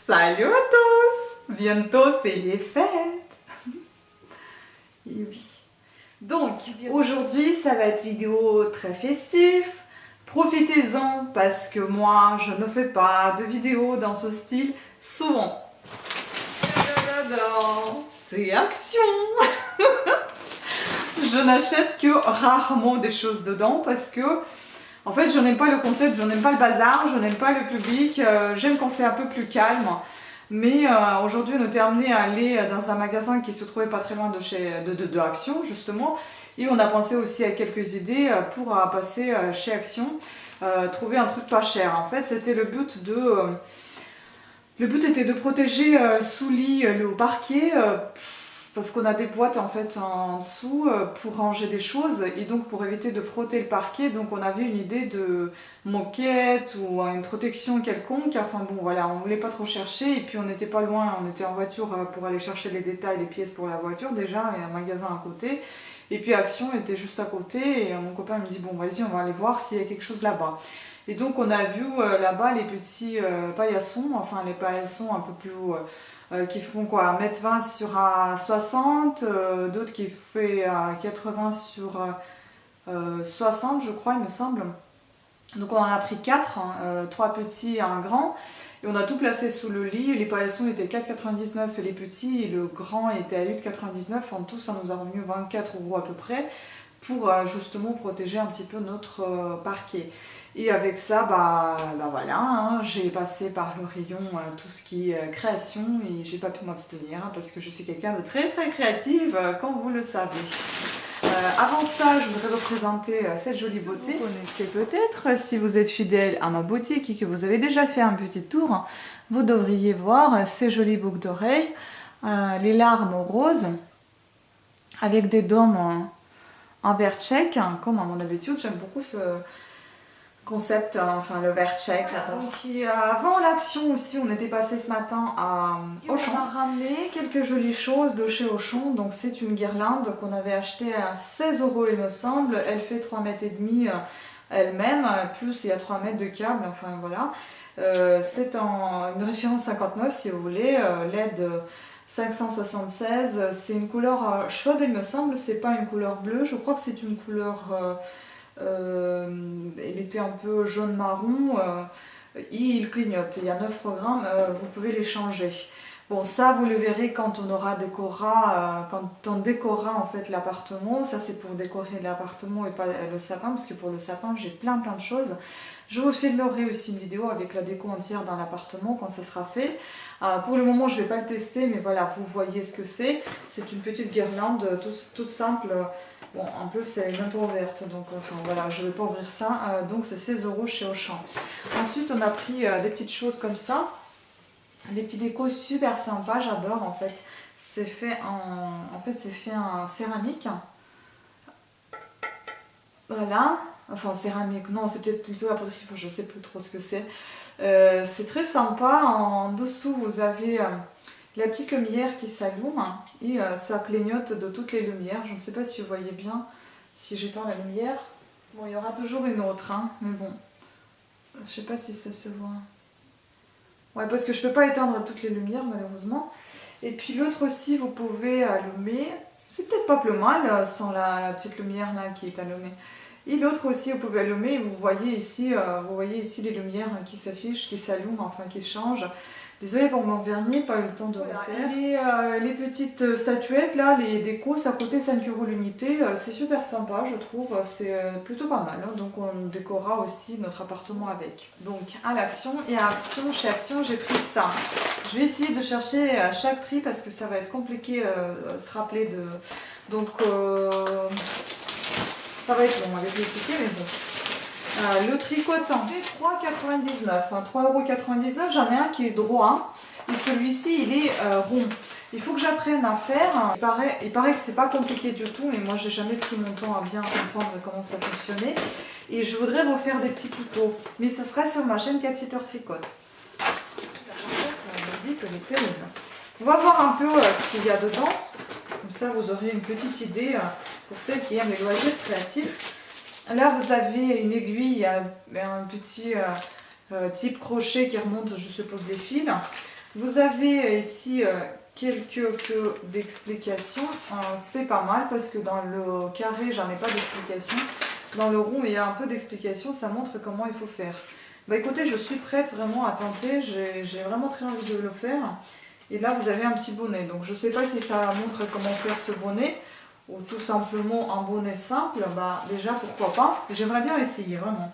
Salut à tous! Bientôt c'est les fêtes! Et oui. Donc aujourd'hui ça va être vidéo très festive. Profitez-en parce que moi je ne fais pas de vidéos dans ce style souvent. C'est action! Je n'achète que rarement des choses dedans parce que en fait je n'aime pas le concept, je n'aime pas le bazar, je n'aime pas le public, j'aime quand c'est un peu plus calme. Mais aujourd'hui on était amené à aller dans un magasin qui se trouvait pas très loin de Action justement. Et on a pensé aussi à quelques idées pour passer chez Action, trouver un truc pas cher. En fait c'était le but de... le but était de protéger sous lit le parquet, parce qu'on a des boîtes en fait en dessous pour ranger des choses et donc pour éviter de frotter le parquet, donc on avait une idée de moquette ou une protection quelconque. Enfin bon voilà, on voulait pas trop chercher et puis on n'était pas loin, on était en voiture pour aller chercher les détails, les pièces pour la voiture déjà, et un magasin à côté. Et puis Action était juste à côté et mon copain me dit bon vas-y on va aller voir s'il y a quelque chose là-bas. Et donc on a vu là-bas les petits paillassons, enfin les paillassons un peu plus qui font quoi 1,20 m sur 60, d'autres qui font 80 sur 60 je crois il me semble. Donc on en a pris 4, 3 petits et un grand. Et on a tout placé sous le lit. Les paillassons étaient 4,99 € et les petits, et le grand était à 8,99 €. En tout ça nous a revenu 24 € à peu près, pour justement protéger un petit peu notre parquet. Et avec ça, bah voilà, hein, j'ai passé par le rayon tout ce qui est création et j'ai pas pu m'abstenir hein, parce que je suis quelqu'un de très créative, comme vous le savez. Avant ça, je voudrais vous présenter cette jolie beauté. Vous connaissez peut-être, si vous êtes fidèle à ma boutique et que vous avez déjà fait un petit tour, vous devriez voir ces jolies boucles d'oreilles, les larmes roses, avec des dômes en verre tchèque, comme à mon habitude. J'aime beaucoup ce concept, enfin le verre tchèque. Voilà. Donc, avant l'Action aussi, on était passé ce matin à Auchan. On a ramené quelques jolies choses de chez Auchan. Donc c'est une guirlande qu'on avait achetée à 16 € il me semble. Elle fait 3,5 m elle-même, plus il y a 3 mètres de câble, enfin voilà. C'est une référence 59 si vous voulez, LED 576, c'est une couleur chaude il me semble, c'est pas une couleur bleue, je crois que c'est une couleur, elle était un peu jaune marron, il clignote, il y a 9 programmes, vous pouvez les changer. Bon ça vous le verrez quand on aura quand on décorera en fait l'appartement, ça c'est pour décorer l'appartement et pas le sapin, parce que pour le sapin j'ai plein de choses. Je vous filmerai aussi une vidéo avec la déco entière dans l'appartement quand ça sera fait. Pour le moment je ne vais pas le tester, mais voilà, vous voyez ce que c'est. C'est une petite guirlande toute simple. Bon, en plus elle est même pas ouverte, donc enfin voilà, je ne vais pas ouvrir ça. Donc c'est 16 € chez Auchan. Ensuite on a pris des petites choses comme ça. Des petits décos super sympas, j'adore en fait. C'est fait en céramique. Voilà. Enfin céramique, non c'est peut-être plutôt la poterie, je sais plus trop ce que c'est. C'est très sympa, en dessous vous avez la petite lumière qui s'allume et ça clignote de toutes les lumières. Je ne sais pas si vous voyez bien, si j'éteins la lumière. Bon il y aura toujours une autre, hein, mais bon, je sais pas si ça se voit. Ouais parce que je peux pas éteindre toutes les lumières malheureusement. Et puis l'autre aussi vous pouvez allumer, c'est peut-être pas plus mal sans la petite lumière là qui est allumée. Et l'autre aussi vous pouvez allumer, vous voyez ici les lumières qui s'affichent, qui s'allument, enfin qui changent. Désolée pour mon vernis, pas eu le temps de refaire. Les petites statuettes là, les décos, ça coûtait 5 € l'unité, c'est super sympa je trouve, c'est plutôt pas mal, hein. Donc on décorera aussi notre appartement avec. Donc à l'Action, et à Action, chez Action j'ai pris ça. Je vais essayer de chercher à chaque prix parce que ça va être compliqué se rappeler de... Donc ça va être long avec les tickets, mais bon. Le tricotant, 3,99 €. Hein, 3,99 €, j'en ai un qui est droit. Et celui-ci, il est rond. Il faut que j'apprenne à faire. Il paraît que c'est pas compliqué du tout, mais moi j'ai jamais pris mon temps à bien comprendre comment ça fonctionnait. Et je voudrais vous faire des petits tutos. Mais ça sera sur ma chaîne Cat Sitter Tricote. La musique, elle est terrible. On va voir un peu ce qu'il y a dedans. Comme ça, vous aurez une petite idée pour celles qui aiment les loisirs créatifs. Là, vous avez une aiguille, un petit type crochet qui remonte, je suppose, les fils. Vous avez ici quelques peu d'explications. C'est pas mal parce que dans le carré, j'en ai pas d'explications. Dans le rond, il y a un peu d'explications, ça montre comment il faut faire. Bah écoutez, je suis prête vraiment à tenter, j'ai vraiment très envie de le faire. Et là, vous avez un petit bonnet. Donc je sais pas si ça montre comment faire ce bonnet ou tout simplement un bonnet simple. Bah déjà, pourquoi pas. J'aimerais bien essayer, vraiment.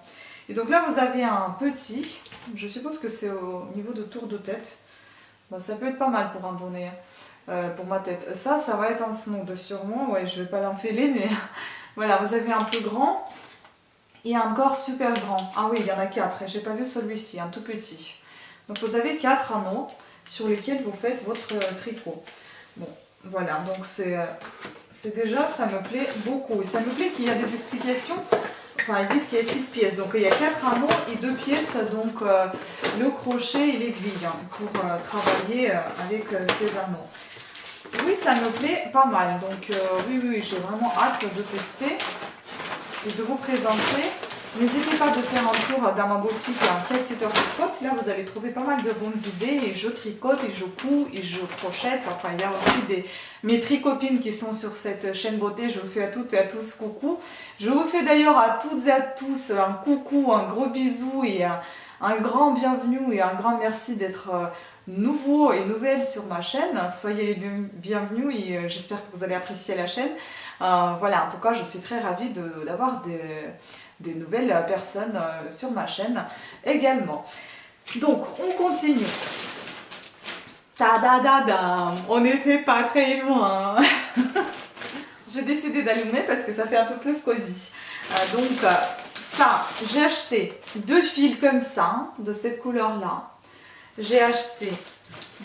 Et donc là, vous avez un petit, je suppose que c'est au niveau de tour de tête. Bah, ça peut être pas mal pour un bonnet, pour ma tête. Ça va être un snood sûrement. Ouais, je vais pas l'enfiler, mais voilà, vous avez un peu grand. Et encore super grand. Ah oui, il y en a 4. J'ai pas vu celui-ci, un tout petit. Donc vous avez 4 anneaux sur lesquels vous faites votre tricot. Bon, voilà. Donc c'est déjà, ça me plaît beaucoup. Et ça me plaît qu'il y a des explications. Enfin, ils disent qu'il y a 6 pièces. Donc il y a 4 anneaux et 2 pièces. Donc le crochet et l'aiguille hein, pour travailler avec ces anneaux. Oui, ça me plaît pas mal. Donc oui, j'ai vraiment hâte de tester et de vous présenter. N'hésitez pas de faire un tour dans ma boutique Kate Sitter Tricote. Là, vous allez trouver pas mal de bonnes idées. Et je tricote, et je couds, et je crochette. Enfin, il y a aussi mes tricopines qui sont sur cette chaîne beauté. Je vous fais à toutes et à tous coucou. Je vous fais d'ailleurs à toutes et à tous un coucou, un gros bisou et un grand bienvenue et un grand merci d'être nouveau et nouvelle sur ma chaîne. Soyez les bienvenus et j'espère que vous allez apprécier la chaîne. Voilà, en tout cas, je suis très ravie d'avoir des nouvelles personnes sur ma chaîne également. Donc, on continue. Ta-da-da-da, on n'était pas très loin. J'ai décidé d'allumer parce que ça fait un peu plus cosy. Donc, ça, j'ai acheté 2 fils comme ça, de cette couleur-là. J'ai acheté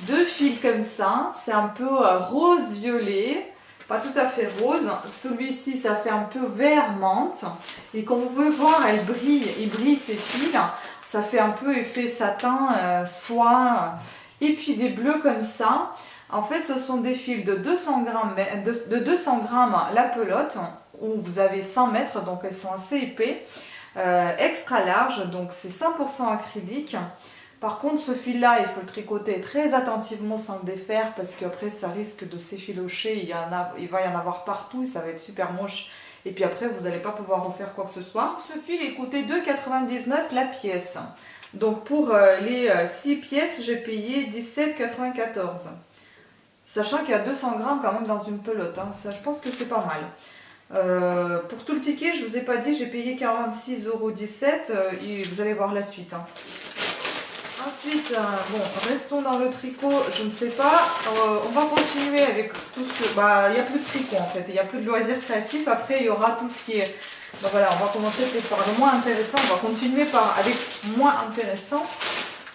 2 fils comme ça, c'est un peu rose-violet. Pas tout à fait rose, celui-ci ça fait un peu vert menthe et comme vous pouvez voir il brille ces fils, ça fait un peu effet satin, soie et puis des bleus comme ça. En fait ce sont des fils de 200 grammes, la pelote où vous avez 100 mètres donc elles sont assez épais, extra large donc c'est 100% acrylique. Par contre, ce fil-là, il faut le tricoter très attentivement sans le défaire parce qu'après, ça risque de s'effilocher. Il va y en avoir partout, ça va être super moche. Et puis après, vous n'allez pas pouvoir refaire quoi que ce soit. Ce fil est coûté 2,99 la pièce. Donc pour les 6 pièces, j'ai payé 17,94. Sachant qu'il y a 200 grammes quand même dans une pelote. Hein. Ça, je pense que c'est pas mal. Pour tout le ticket, je ne vous ai pas dit, j'ai payé 46,17 € et vous allez voir la suite. Hein. Ensuite, bon, restons dans le tricot, je ne sais pas, on va continuer avec tout ce que, bah, il n'y a plus de tricot en fait, il n'y a plus de loisirs créatifs, après il y aura tout ce qui est, bah, voilà, on va commencer peut-être par le moins intéressant, on va continuer avec moins intéressant,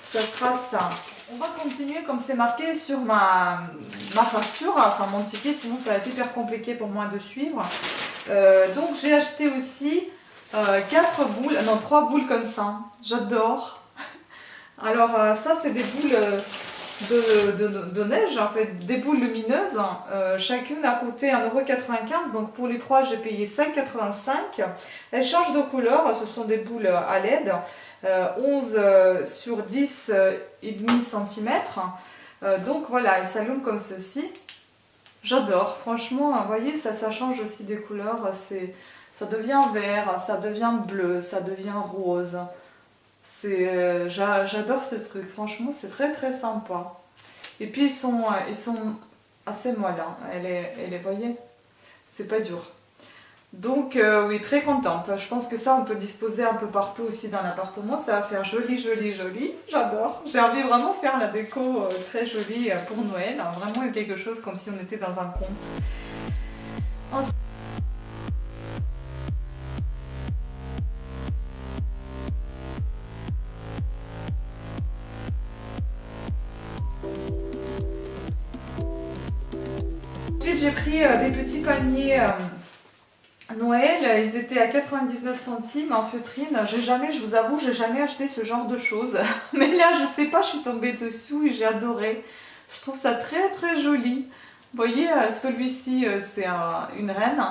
ça sera ça. On va continuer comme c'est marqué sur ma facture, enfin mon ticket, sinon ça va être hyper compliqué pour moi de suivre. Donc j'ai acheté aussi 3 boules comme ça, j'adore. Alors ça c'est des boules de neige, en fait, des boules lumineuses. Chacune a coûté 1,95 €, donc pour les 3 j'ai payé 5,85 €. Elles changent de couleur, ce sont des boules à LED, 11 sur 10 et demi centimètres. Donc voilà, elles s'allument comme ceci. J'adore, franchement, vous voyez, ça change aussi des couleurs, ça devient vert, ça devient bleu, ça devient rose. J'adore ce truc, franchement c'est très très sympa. Et puis ils sont assez molles, hein. Vous voyez, c'est pas dur. Donc oui, très contente. Je pense que ça on peut disposer un peu partout aussi dans l'appartement, ça va faire joli, j'adore. J'ai envie vraiment de faire la déco très jolie pour Noël, hein. Vraiment quelque chose comme si on était dans un conte. Ensuite, j'ai pris des petits paniers Noël, ils étaient à 99 centimes en feutrine. Je vous avoue, j'ai jamais acheté ce genre de choses. Mais là, je sais pas, je suis tombée dessous et j'ai adoré. Je trouve ça très très joli. Vous voyez, celui-ci, c'est une reine.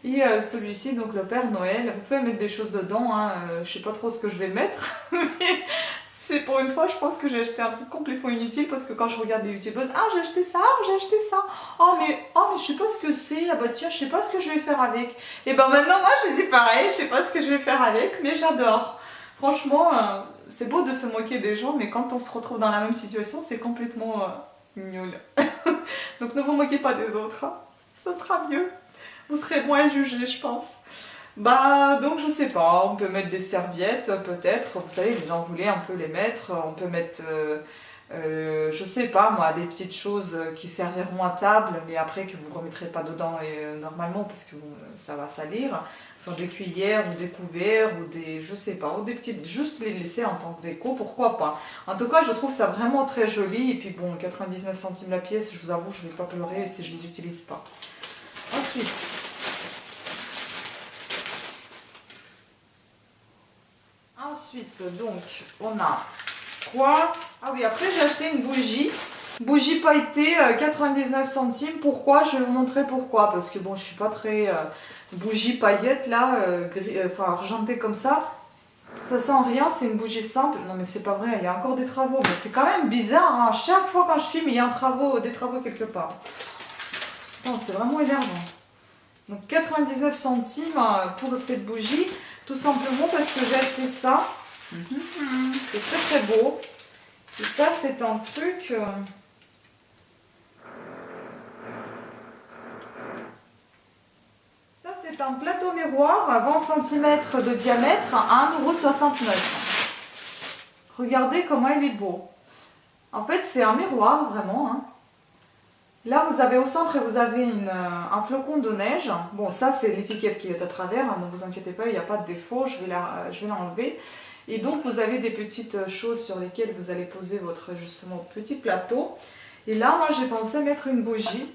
Et celui-ci, donc le Père Noël, vous pouvez mettre des choses dedans, hein, je sais pas trop ce que je vais mettre, mais c'est pour une fois, je pense que j'ai acheté un truc complètement inutile parce que quand je regarde les youtubeuses, ah j'ai acheté ça, je sais pas ce que c'est, ah bah tiens, je sais pas ce que je vais faire avec. Et ben maintenant, moi je dis pareil, je sais pas ce que je vais faire avec, mais j'adore. Franchement, c'est beau de se moquer des gens, mais quand on se retrouve dans la même situation, c'est complètement nul. Donc ne vous moquez pas des autres, hein. Ça sera mieux. Vous serez moins jugés, je pense. Bah, donc je sais pas, on peut mettre des serviettes, peut-être. Vous savez, les enroulés, on peut les mettre. On peut mettre, je sais pas moi, des petites choses qui serviront à table, mais après que vous remettrez pas dedans normalement, parce que bon, ça va salir. Genre des cuillères ou des couverts ou des, je sais pas, ou des petites, juste les laisser en tant que déco, pourquoi pas. En tout cas, je trouve ça vraiment très joli. Et puis bon, 99 centimes la pièce, je vous avoue, je vais pas pleurer si je les utilise pas. Ensuite, donc, on a quoi? Ah oui, après j'ai acheté une bougie. Bougie pailletée, 99 centimes. Pourquoi? Je vais vous montrer pourquoi. Parce que bon, je suis pas très bougie paillette là, enfin argentée comme ça. Ça sent rien, c'est une bougie simple. Non mais c'est pas vrai, il y a encore des travaux. Mais c'est quand même bizarre, hein. Chaque fois quand je filme, il y a des travaux quelque part. Non, c'est vraiment énervant. Donc 99 centimes pour cette bougie. Tout simplement parce que j'ai acheté ça. C'est très très beau. Et ça c'est un truc... Ça c'est un plateau miroir à 20 cm de diamètre à 1,69 €. Regardez comment il est beau. En fait c'est un miroir vraiment. Hein. Là vous avez au centre, vous avez un flocon de neige. Bon ça c'est l'étiquette qui est à travers. Hein, ne vous inquiétez pas, il n'y a pas de défaut. Je vais l'enlever. Et donc vous avez des petites choses sur lesquelles vous allez poser votre justement petit plateau. Et là moi j'ai pensé mettre une bougie.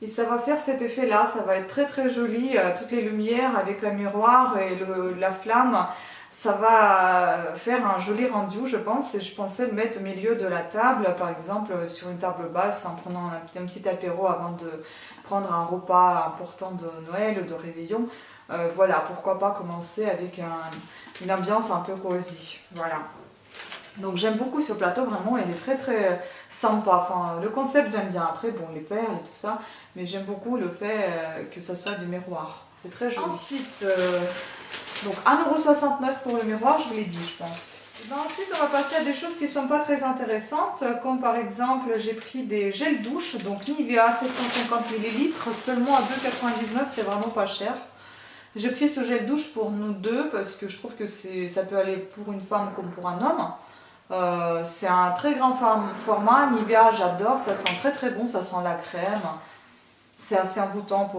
Et ça va faire cet effet là, ça va être très très joli. Toutes les lumières avec le miroir et la flamme, ça va faire un joli rendu je pense. Et je pensais le mettre au milieu de la table, par exemple sur une table basse en prenant un petit apéro avant de prendre un repas important de Noël ou de réveillon. Voilà, pourquoi pas commencer avec une ambiance un peu cosy. Voilà. Donc j'aime beaucoup ce plateau, vraiment, il est très très sympa. Enfin, le concept j'aime bien. Après, bon, les perles et tout ça, mais j'aime beaucoup le fait que ça soit du miroir. C'est très joli. Ensuite, donc 1,69 € pour le miroir, je vous l'ai dit, je pense. Et ben ensuite, on va passer à des choses qui ne sont pas très intéressantes, comme par exemple, j'ai pris des gels douche, donc Nivea 750 ml, seulement à 2,99 €, c'est vraiment pas cher. J'ai pris ce gel douche pour nous deux parce que je trouve que ça peut aller pour une femme comme pour un homme. C'est un très grand format, Nivea j'adore, ça sent très très bon, ça sent la crème. C'est assez envoûtant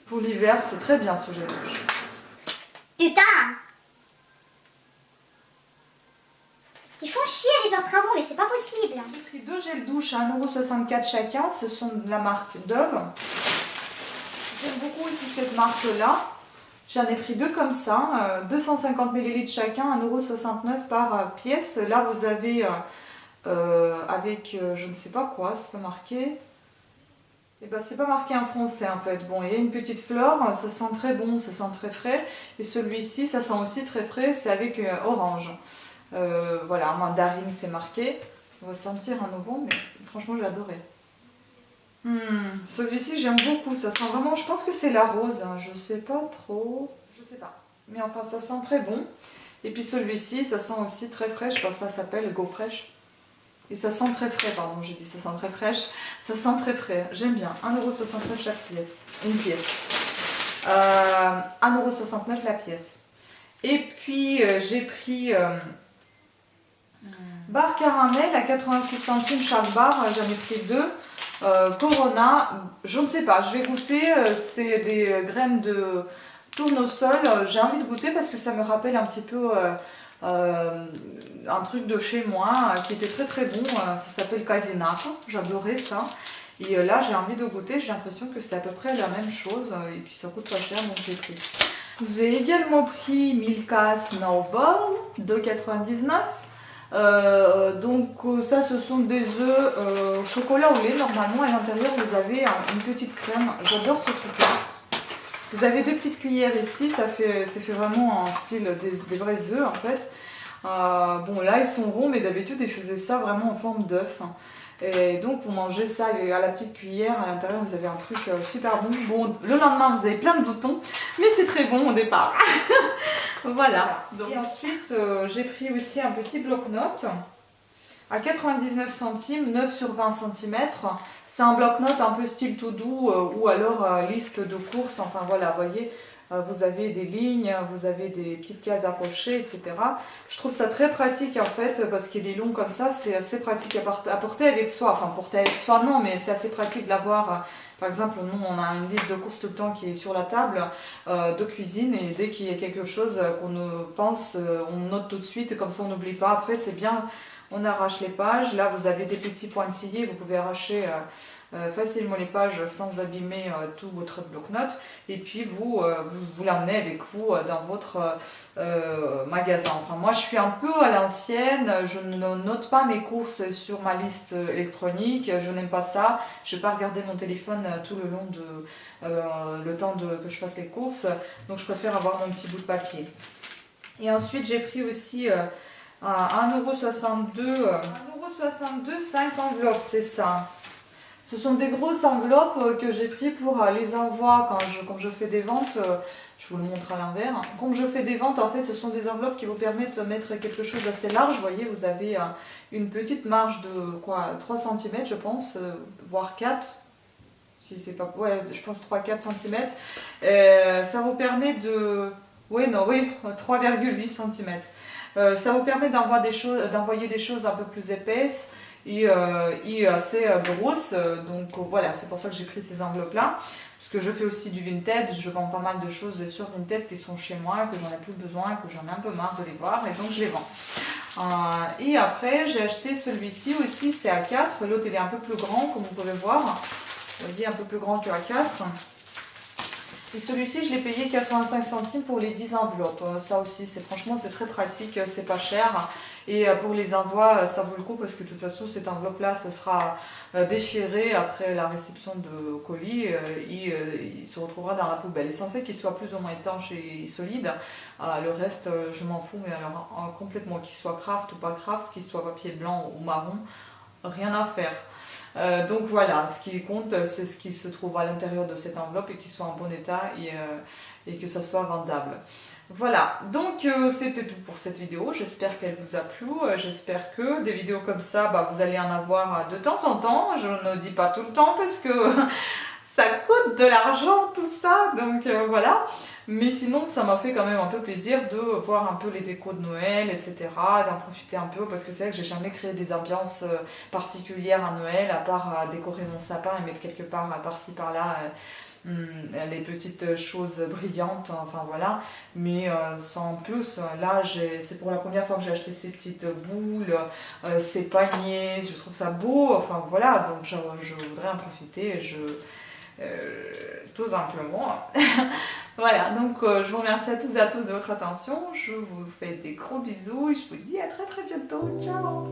pour l'hiver, c'est très bien ce gel douche. Putain! Ils font chier avec leurs travaux, mais c'est pas possible. J'ai pris deux gels douche à 1,64 € chacun, ce sont de la marque Dove. J'aime beaucoup ici cette marque-là. J'en ai pris deux comme ça, 250 ml chacun, 1,69 € par pièce. Là, vous avez avec je ne sais pas quoi, c'est pas marqué. Et ben, c'est pas marqué en français en fait. Bon, il y a une petite fleur, ça sent très bon, ça sent très frais. Et celui-ci, ça sent aussi très frais, c'est avec orange. Voilà, mandarine, c'est marqué. On va sentir un nouveau, mais franchement, j'ai adoré. Celui-ci j'aime beaucoup, ça sent vraiment, je pense que c'est la rose, hein. Je sais pas trop, je sais pas, mais enfin ça sent très bon. Et puis celui-ci, ça sent aussi très frais, je pense que ça s'appelle Go Fresh. Et ça sent très frais, pardon, j'ai dit ça sent très fraîche, ça sent très frais, j'aime bien, 1,69 € chaque pièce, une pièce. 1,69 € la pièce. Et puis j'ai pris barre caramel à 86 centimes chaque barre, j'en ai pris deux. Corona, je ne sais pas, je vais goûter, c'est des graines de tournesol, j'ai envie de goûter parce que ça me rappelle un petit peu un truc de chez moi qui était très très bon, ça s'appelle Casinato, j'adorais ça. Et là j'ai envie de goûter, j'ai l'impression que c'est à peu près la même chose et puis ça coûte pas cher donc j'ai pris. J'ai également pris Milka Snowball, 2,99 €. Donc ça ce sont des œufs au chocolat au lait normalement, à l'intérieur vous avez une petite crème, j'adore ce truc là, Vous avez 2 petites cuillères ici, c'est fait vraiment en style des vrais œufs en fait. Bon là ils sont ronds, mais d'habitude ils faisaient ça vraiment en forme d'œuf. Et donc vous mangez ça à la petite cuillère, à l'intérieur vous avez un truc super bon. Bon, le lendemain vous avez plein de boutons, mais c'est très bon au départ. Voilà. Donc, et ensuite j'ai pris aussi un petit bloc-notes à 99 centimes, 9 sur 20 cm. C'est un bloc-notes un peu style tout doux ou alors liste de courses. Enfin voilà, vous voyez, vous avez des lignes, vous avez des petites cases à cocher, etc. Je trouve ça très pratique en fait parce qu'il est long comme ça. C'est assez pratique à porter avec soi. Enfin, porter avec soi non, mais c'est assez pratique de l'avoir. Par exemple, nous on a une liste de courses tout le temps qui est sur la table de cuisine et dès qu'il y a quelque chose qu'on pense, on note tout de suite. Comme ça on n'oublie pas. Après, c'est bien. On arrache les pages, là vous avez des petits pointillés, vous pouvez arracher facilement les pages sans abîmer tout votre bloc-notes. Et puis vous l'emmenez avec vous dans votre magasin. Enfin moi je suis un peu à l'ancienne, je ne note pas mes courses sur ma liste électronique, je n'aime pas ça. Je ne vais pas regarder mon téléphone tout le long de le temps que je fasse les courses, donc je préfère avoir mon petit bout de papier. Et ensuite j'ai pris aussi... à 1,62 €, 5 enveloppes, c'est ça. Ce sont des grosses enveloppes que j'ai pris pour les envois quand je fais des ventes. Je vous le montre à l'envers. Quand je fais des ventes, en fait, ce sont des enveloppes qui vous permettent de mettre quelque chose d'assez large. Vous voyez, vous avez une petite marge de quoi, 3 cm, je pense, voire 4. Si c'est pas... Ouais, je pense 3-4 cm. Ça vous permet de... Oui, 3,8 cm. Ça vous permet d'envoyer des choses un peu plus épaisses et assez grosses. Donc voilà, c'est pour ça que j'ai pris ces enveloppes-là. Parce que je fais aussi du Vinted, je vends pas mal de choses sur Vinted qui sont chez moi, que j'en ai plus besoin, que j'en ai un peu marre de les voir et donc je les vends. Et après, j'ai acheté celui-ci aussi, c'est A4. L'autre il est un peu plus grand, comme vous pouvez voir. Vous voyez, un peu plus grand que A4. Et celui-ci, je l'ai payé 85 centimes pour les 10 enveloppes. Ça aussi, franchement, c'est très pratique, c'est pas cher. Et pour les envois, ça vaut le coup parce que de toute façon, cette enveloppe-là, ce sera déchiré après la réception de colis. Il se retrouvera dans la poubelle. L'essentiel qu'il soit plus ou moins étanche et solide. Le reste, je m'en fous, mais alors complètement, qu'il soit craft ou pas craft, qu'il soit papier blanc ou marron, rien à faire. Donc voilà, ce qui compte, c'est ce qui se trouve à l'intérieur de cette enveloppe et qu'il soit en bon état et que ça soit vendable. Voilà, donc c'était tout pour cette vidéo. J'espère qu'elle vous a plu. J'espère que des vidéos comme ça, vous allez en avoir de temps en temps. Je ne dis pas tout le temps parce que ça coûte de l'argent tout ça. Donc voilà. Mais sinon, ça m'a fait quand même un peu plaisir de voir un peu les décos de Noël, etc. D'en profiter un peu parce que c'est vrai que j'ai jamais créé des ambiances particulières à Noël, à part décorer mon sapin et mettre quelque part par-ci par-là les petites choses brillantes, enfin voilà. Mais sans plus, là c'est pour la première fois que j'ai acheté ces petites boules, ces paniers, je trouve ça beau, enfin voilà. Donc je voudrais en profiter, tout simplement. Voilà, donc je vous remercie à toutes et à tous de votre attention. Je vous fais des gros bisous et je vous dis à très très bientôt. Ciao!